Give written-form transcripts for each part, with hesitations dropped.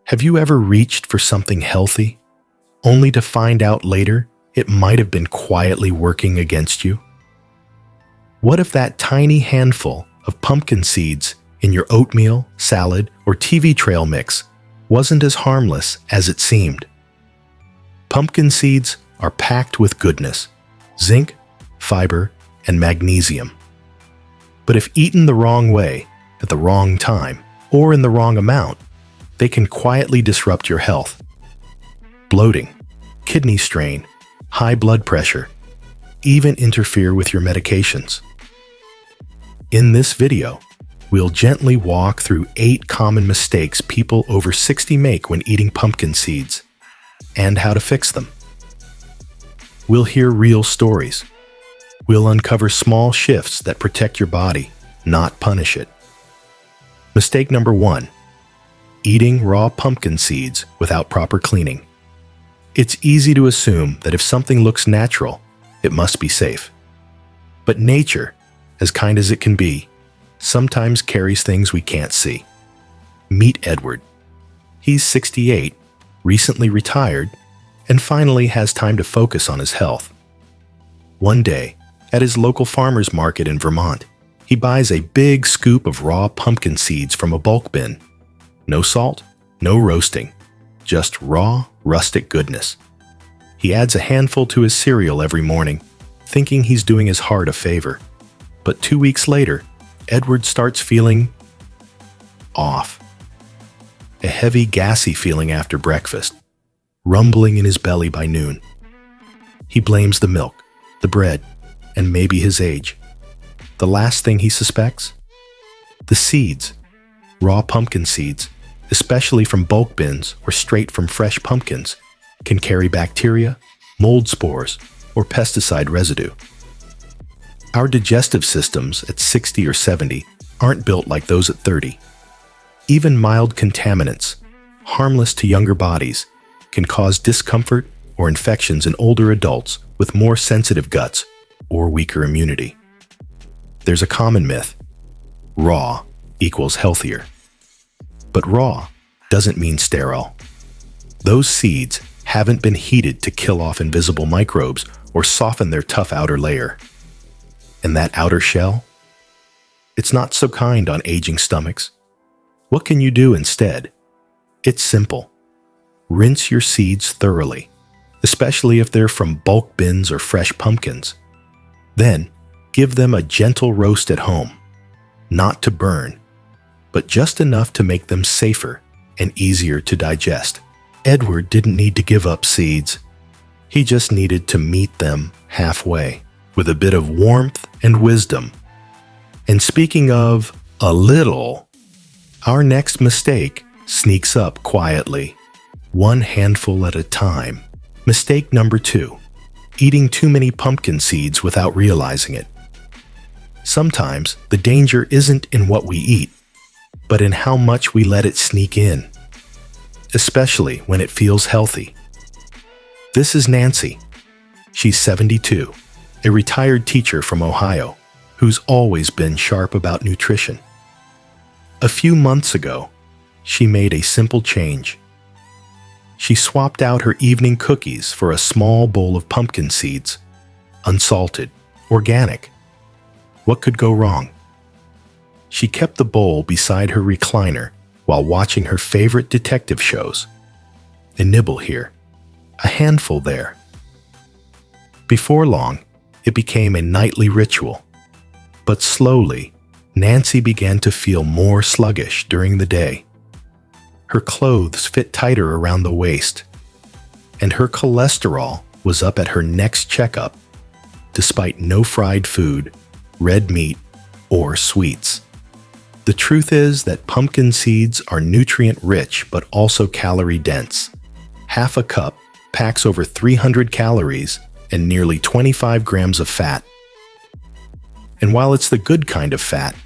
Have you ever reached for something healthy, only to find out later it might have been quietly working against you? What if that tiny handful of pumpkin seeds in your oatmeal, salad, or TV trail mix wasn't as harmless as it seemed? Pumpkin seeds are packed with goodness, zinc, fiber, and magnesium. But if eaten the wrong way, at the wrong time, or in the wrong amount, they can quietly disrupt your health. Bloating, kidney strain, high blood pressure, even interfere with your medications. In this video, we'll gently walk through 8 common mistakes people over 60 make when eating pumpkin seeds, and how to fix them. We'll hear real stories. We'll uncover small shifts that protect your body, not punish it. Mistake number 1. Eating raw pumpkin seeds without proper cleaning. It's easy to assume that if something looks natural, it must be safe. But nature, as kind as it can be, sometimes carries things we can't see. Meet Edward. He's 68, recently retired, and finally has time to focus on his health. One day, at his local farmer's market in Vermont, he buys a big scoop of raw pumpkin seeds from a bulk bin. No salt, no roasting, just raw, rustic goodness. He adds a handful to his cereal every morning, thinking he's doing his heart a favor. But 2 weeks later, Edward starts feeling off. A heavy, gassy feeling after breakfast, rumbling in his belly by noon. He blames the milk, the bread, and maybe his age. The last thing he suspects? The seeds. Raw pumpkin seeds, especially from bulk bins or straight from fresh pumpkins, can carry bacteria, mold spores, or pesticide residue. Our digestive systems at 60 or 70 aren't built like those at 30. Even mild contaminants, harmless to younger bodies, can cause discomfort or infections in older adults with more sensitive guts or weaker immunity. There's a common myth: raw equals healthier. But raw doesn't mean sterile. Those seeds haven't been heated to kill off invisible microbes or soften their tough outer layer. And that outer shell? It's not so kind on aging stomachs. What can you do instead? It's simple. Rinse your seeds thoroughly, especially if they're from bulk bins or fresh pumpkins. Then, give them a gentle roast at home. Not to burn, but just enough to make them safer and easier to digest. Edward didn't need to give up seeds. He just needed to meet them halfway, with a bit of warmth and wisdom. And speaking of a little, our next mistake sneaks up quietly, one handful at a time. Mistake number 2, eating too many pumpkin seeds without realizing it. Sometimes the danger isn't in what we eat, but in how much we let it sneak in, especially when it feels healthy. This is Nancy. She's 72, a retired teacher from Ohio, who's always been sharp about nutrition. A few months ago, she made a simple change. She swapped out her evening cookies for a small bowl of pumpkin seeds, unsalted, organic. What could go wrong? She kept the bowl beside her recliner while watching her favorite detective shows. A nibble here, a handful there. Before long, it became a nightly ritual. But slowly, Nancy began to feel more sluggish during the day. Her clothes fit tighter around the waist, and her cholesterol was up at her next checkup, despite no fried food, red meat, or sweets. The truth is that pumpkin seeds are nutrient-rich but also calorie-dense. Half a cup packs over 300 calories and nearly 25 grams of fat. And while it's the good kind of fat,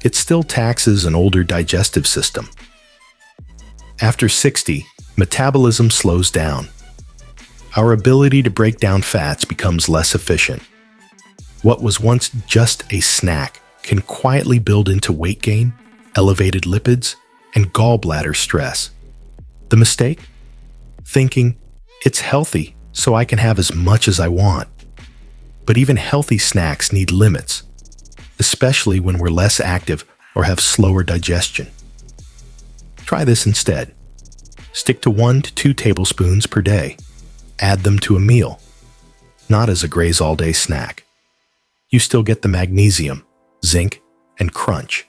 it still taxes an older digestive system. After 60, metabolism slows down. Our ability to break down fats becomes less efficient. What was once just a snack can quietly build into weight gain, elevated lipids, and gallbladder stress. The mistake? Thinking, it's healthy, so I can have as much as I want. But even healthy snacks need limits, especially when we're less active or have slower digestion. Try this instead. Stick to 1 to 2 tablespoons per day. Add them to a meal, not as a graze all-day snack. You still get the magnesium, zinc, and crunch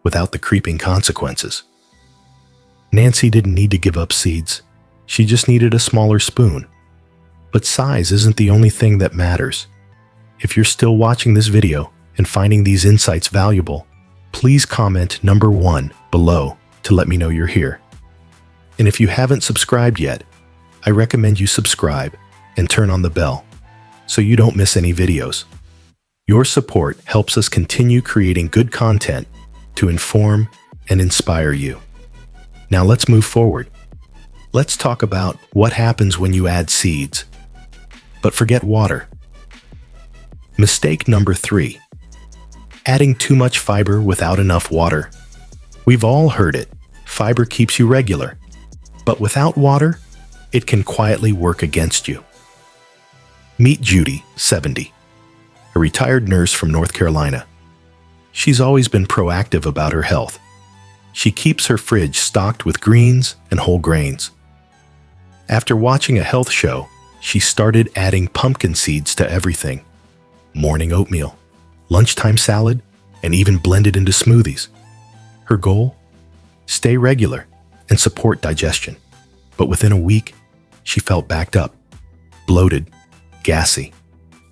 without the creeping consequences. Nancy didn't need to give up seeds. She just needed a smaller spoon. But size isn't the only thing that matters. If you're still watching this video and finding these insights valuable, please comment number 1 below to let me know you're here. And if you haven't subscribed yet, I recommend you subscribe and turn on the bell so you don't miss any videos. Your support helps us continue creating good content to inform and inspire you. Now let's move forward. Let's talk about what happens when you add seeds, but forget water. Mistake number 3. Adding too much fiber without enough water. We've all heard it. Fiber keeps you regular, but without water, it can quietly work against you. Meet Judy, 70, a retired nurse from North Carolina. She's always been proactive about her health. She keeps her fridge stocked with greens and whole grains. After watching a health show, she started adding pumpkin seeds to everything. Morning oatmeal, lunchtime salad, and even blended into smoothies. Her goal? Stay regular and support digestion. But within a week, she felt backed up, bloated, gassy,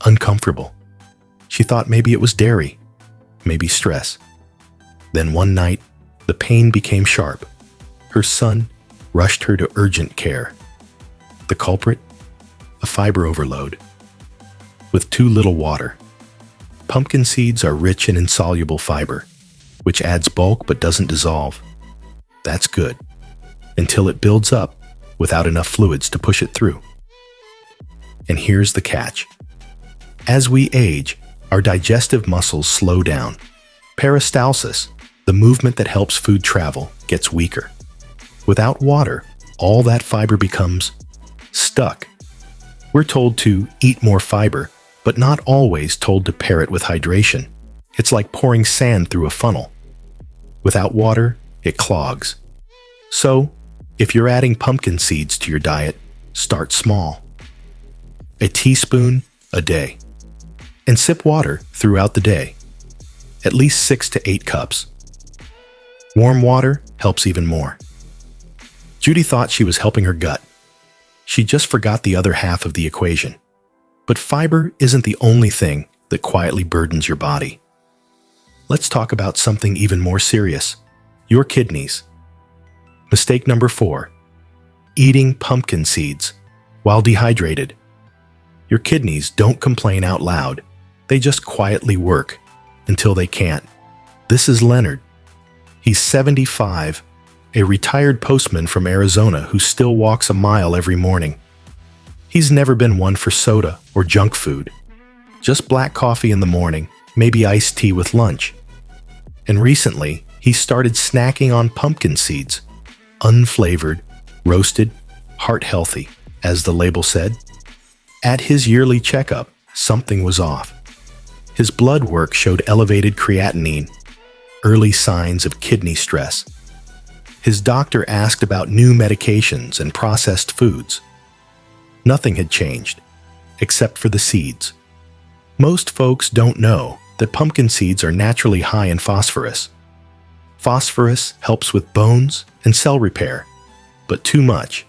uncomfortable. She thought maybe it was dairy, maybe stress. Then one night, the pain became sharp. Her son rushed her to urgent care. The culprit? A fiber overload. With too little water. Pumpkin seeds are rich in insoluble fiber, which adds bulk but doesn't dissolve. That's good, until it builds up without enough fluids to push it through. And here's the catch. As we age, our digestive muscles slow down. Peristalsis, the movement that helps food travel, gets weaker. Without water, all that fiber becomes stuck. We're told to eat more fiber, but not always told to pair it with hydration. It's like pouring sand through a funnel. Without water, it clogs. So, if you're adding pumpkin seeds to your diet, start small. A teaspoon a day. And sip water throughout the day. At least 6 to 8 cups. Warm water helps even more. Judy thought she was helping her gut. She just forgot the other half of the equation. But fiber isn't the only thing that quietly burdens your body. Let's talk about something even more serious. Your kidneys. Mistake number 4. Eating pumpkin seeds while dehydrated. Your kidneys don't complain out loud. They just quietly work until they can't. This is Leonard. He's 75, a retired postman from Arizona who still walks a mile every morning. He's never been one for soda or junk food. Just black coffee in the morning, maybe iced tea with lunch. And recently, he started snacking on pumpkin seeds. Unflavored, roasted, heart-healthy, as the label said. At his yearly checkup, something was off. His blood work showed elevated creatinine, early signs of kidney stress. His doctor asked about new medications and processed foods. Nothing had changed, except for the seeds. Most folks don't know that pumpkin seeds are naturally high in phosphorus. Phosphorus helps with bones and cell repair, but too much,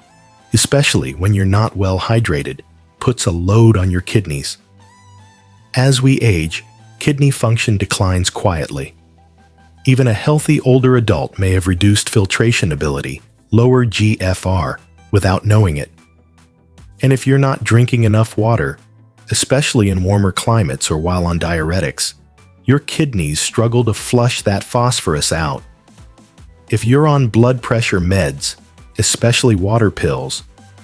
especially when you're not well hydrated, puts a load on your kidneys. As we age, kidney function declines quietly. Even a healthy older adult may have reduced filtration ability, lower GFR, without knowing it. And if you're not drinking enough water, especially in warmer climates or while on diuretics, your kidneys struggle to flush that phosphorus out. If you're on blood pressure meds, especially water pills,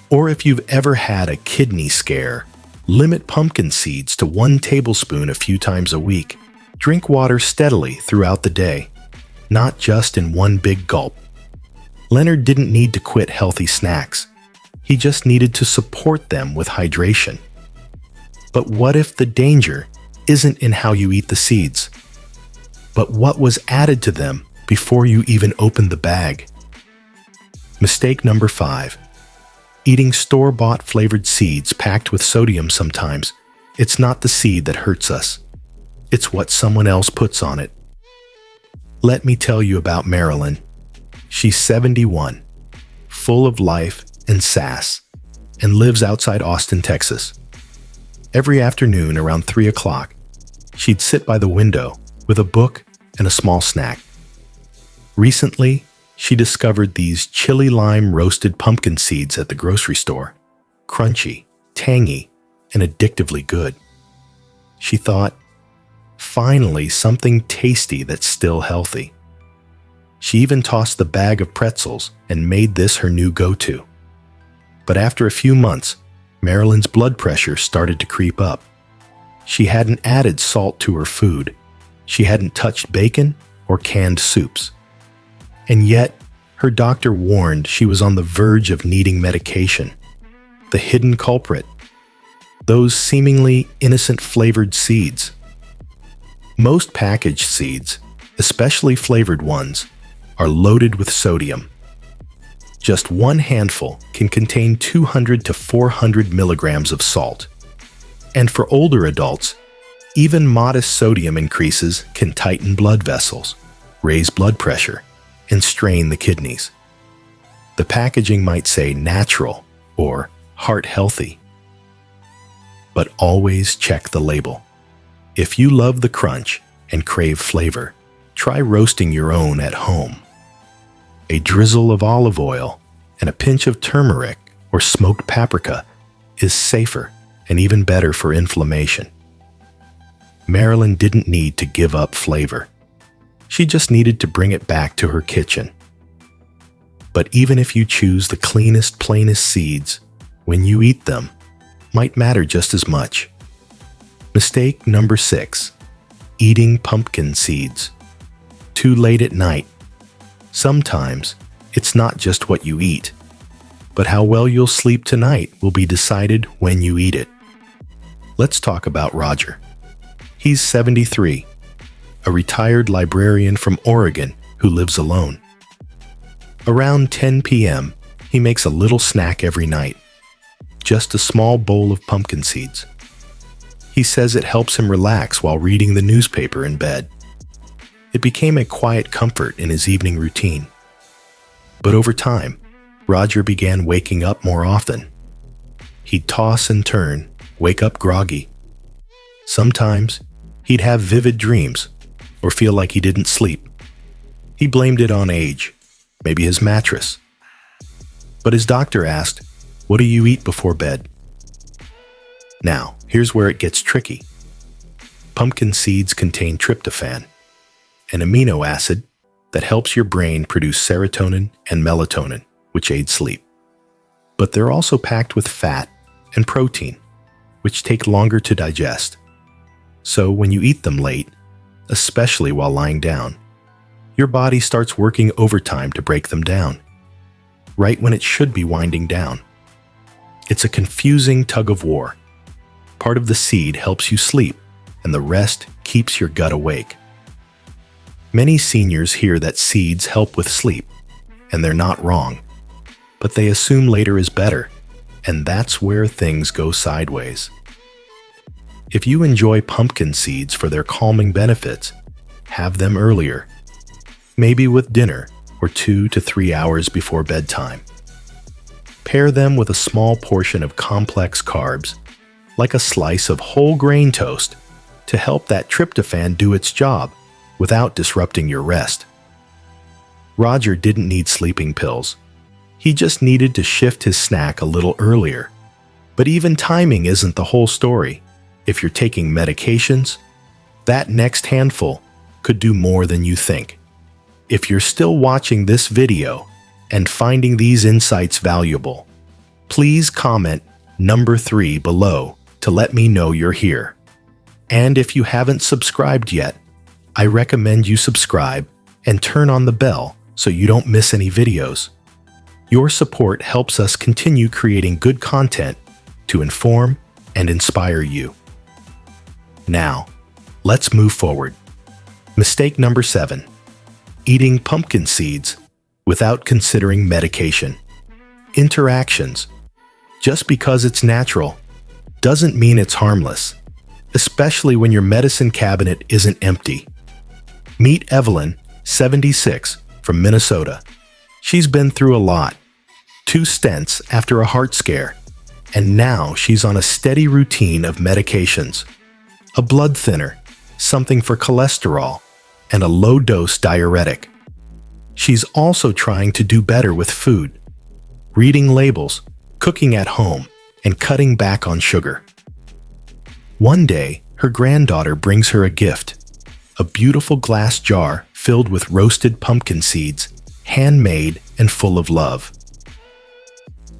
or if you've ever had a kidney scare, limit pumpkin seeds to 1 tablespoon a few times a week. Drink water steadily throughout the day, not just in one big gulp. Leonard didn't need to quit healthy snacks. He just needed to support them with hydration. But what if the danger isn't in how you eat the seeds, but what was added to them before you even opened the bag? Mistake number 5. Eating store-bought flavored seeds packed with sodium. Sometimes it's not the seed that hurts us. It's what someone else puts on it. Let me tell you about Marilyn. She's 71, full of life and sass, and lives outside Austin, Texas. Every afternoon around 3 o'clock, she'd sit by the window with a book and a small snack. Recently, she discovered these chili lime roasted pumpkin seeds at the grocery store. Crunchy, tangy, and addictively good. She thought, finally something tasty that's still healthy. She even tossed the bag of pretzels and made this her new go-to. But after a few months, Marilyn's blood pressure started to creep up. She hadn't added salt to her food. She hadn't touched bacon or canned soups. And yet, her doctor warned she was on the verge of needing medication. The hidden culprit: those seemingly innocent flavored seeds. Most packaged seeds, especially flavored ones, are loaded with sodium. Just one handful can contain 200 to 400 milligrams of salt. And for older adults, even modest sodium increases can tighten blood vessels, raise blood pressure, and strain the kidneys. The packaging might say natural or heart healthy. But always check the label. If you love the crunch and crave flavor, try roasting your own at home. A drizzle of olive oil and a pinch of turmeric or smoked paprika is safer and even better for inflammation. Marilyn didn't need to give up flavor. She just needed to bring it back to her kitchen. But even if you choose the cleanest, plainest seeds, when you eat them, might matter just as much. Mistake number 6. Eating pumpkin seeds. Too late at night. Sometimes, it's not just what you eat, but how well you'll sleep tonight will be decided when you eat it. Let's talk about Roger. He's 73, a retired librarian from Oregon who lives alone. Around 10 p.m., he makes a little snack every night, just a small bowl of pumpkin seeds. He says it helps him relax while reading the newspaper in bed. It became a quiet comfort in his evening routine. But over time, Roger began waking up more often. He'd toss and turn, wake up groggy. Sometimes, he'd have vivid dreams or feel like he didn't sleep. He blamed it on age, maybe his mattress. But his doctor asked, "What do you eat before bed?" Now, here's where it gets tricky. Pumpkin seeds contain tryptophan, an amino acid that helps your brain produce serotonin and melatonin, which aid sleep. But they're also packed with fat and protein, which take longer to digest. So when you eat them late, especially while lying down, your body starts working overtime to break them down, right when it should be winding down. It's a confusing tug of war. Part of the seed helps you sleep, and the rest keeps your gut awake. Many seniors hear that seeds help with sleep, and they're not wrong, but they assume later is better, and that's where things go sideways. If you enjoy pumpkin seeds for their calming benefits, have them earlier, maybe with dinner or 2 to 3 hours before bedtime. Pair them with a small portion of complex carbs, like a slice of whole grain toast, to help that tryptophan do its job without disrupting your rest. Roger didn't need sleeping pills. He just needed to shift his snack a little earlier. But even timing isn't the whole story. If you're taking medications, that next handful could do more than you think. If you're still watching this video and finding these insights valuable, please comment number 3 below to let me know you're here. And if you haven't subscribed yet, I recommend you subscribe and turn on the bell so you don't miss any videos. Your support helps us continue creating good content to inform and inspire you. Now, let's move forward. Mistake number 7. Eating pumpkin seeds without considering medication. Interactions. Just because it's natural doesn't mean it's harmless, especially when your medicine cabinet isn't empty. Meet Evelyn, 76, from Minnesota. She's been through a lot. 2 stents after a heart scare, and now she's on a steady routine of medications. A blood thinner, something for cholesterol, and a low-dose diuretic. She's also trying to do better with food, reading labels, cooking at home, and cutting back on sugar. One day, her granddaughter brings her a gift, a beautiful glass jar filled with roasted pumpkin seeds, handmade and full of love.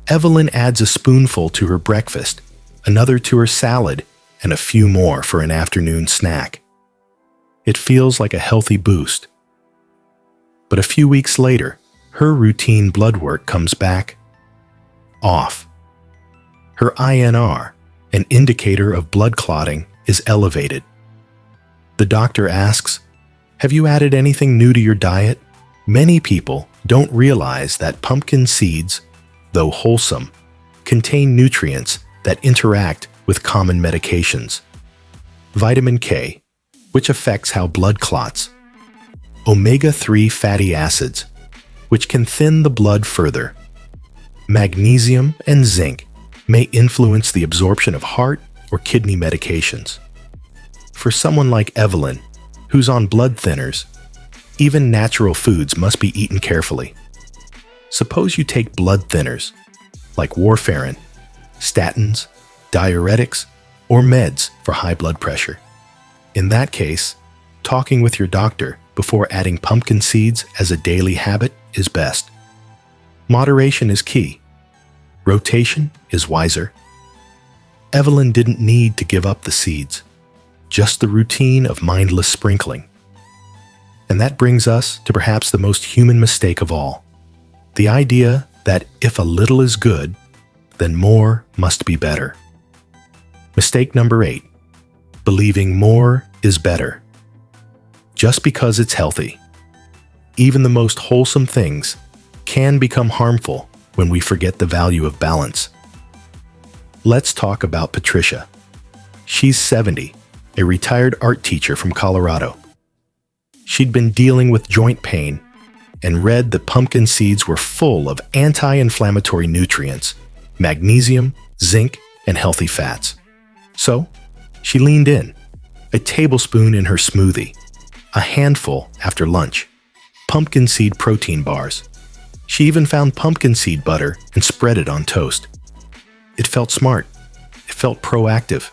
Evelyn adds a spoonful to her breakfast, another to her salad, and a few more for an afternoon snack. It feels like a healthy boost. But a few weeks later, her routine blood work comes back off. Her INR, an indicator of blood clotting, is elevated. The doctor asks, "Have you added anything new to your diet?" Many people don't realize that pumpkin seeds, though wholesome, contain nutrients that interact with common medications. Vitamin K, which affects how blood clots. Omega-3 fatty acids, which can thin the blood further. Magnesium and zinc may influence the absorption of heart or kidney medications. For someone like Evelyn, who's on blood thinners, even natural foods must be eaten carefully. Suppose you take blood thinners, like warfarin, statins, diuretics, or meds for high blood pressure. In that case, talking with your doctor before adding pumpkin seeds as a daily habit is best. Moderation is key. Rotation is wiser. Evelyn didn't need to give up the seeds, just the routine of mindless sprinkling. And that brings us to perhaps the most human mistake of all, the idea that if a little is good, then more must be better. Mistake number 8, believing more is better. Just because it's healthy, even the most wholesome things can become harmful when we forget the value of balance. Let's talk about Patricia. She's 70, a retired art teacher from Colorado. She'd been dealing with joint pain and read that pumpkin seeds were full of anti-inflammatory nutrients, magnesium, zinc, and healthy fats. So, she leaned in, a tablespoon in her smoothie, a handful after lunch, pumpkin seed protein bars. She even found pumpkin seed butter and spread it on toast. It felt smart. It felt proactive.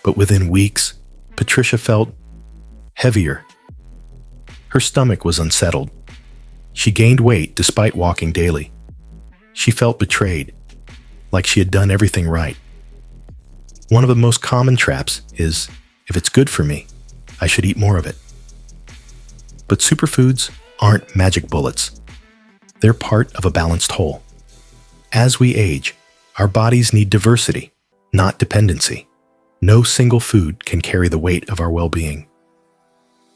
But within weeks, Patricia felt heavier. Her stomach was unsettled. She gained weight despite walking daily. She felt betrayed, like she had done everything right. One of the most common traps is, if it's good for me, I should eat more of it. But superfoods aren't magic bullets. They're part of a balanced whole. As we age, our bodies need diversity, not dependency. No single food can carry the weight of our well-being.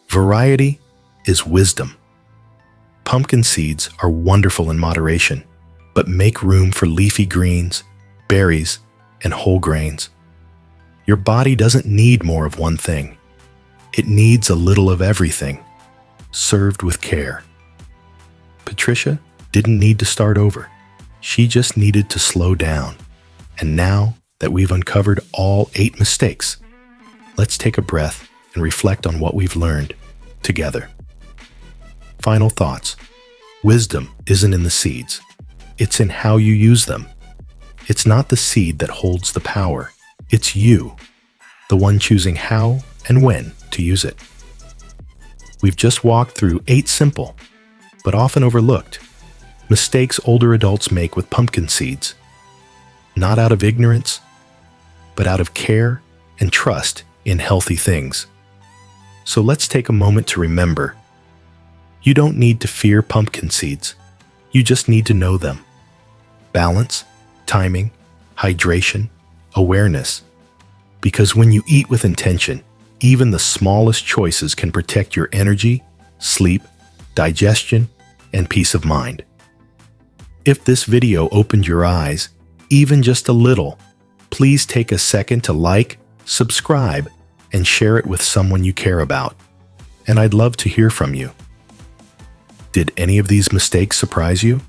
Variety is wisdom. Pumpkin seeds are wonderful in moderation, but make room for leafy greens, berries, and whole grains. Your body doesn't need more of one thing. It needs a little of everything, served with care. Patricia didn't need to start over. She just needed to slow down. And now that we've uncovered all 8 mistakes, let's take a breath and reflect on what we've learned together. Final thoughts. Wisdom isn't in the seeds. It's in how you use them. It's not the seed that holds the power. It's you, the one choosing how and when to use it. We've just walked through 8 simple, but often overlooked, mistakes older adults make with pumpkin seeds. Not out of ignorance, but out of care and trust in healthy things. So let's take a moment to remember, You don't need to fear pumpkin seeds. You just need to know them. Balance, timing, hydration, awareness. Because when you eat with intention, even the smallest choices can protect your energy, sleep, digestion, and peace of mind. If this video opened your eyes, even just a little, please take a second to like, subscribe, and share it with someone you care about. And I'd love to hear from you. Did any of these mistakes surprise you?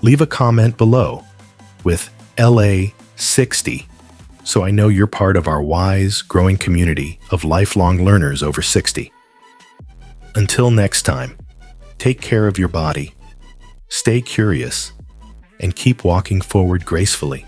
Leave a comment below with LA60 so I know you're part of our wise, growing community of lifelong learners over 60. Until next time, take care of your body, stay curious, and keep walking forward gracefully.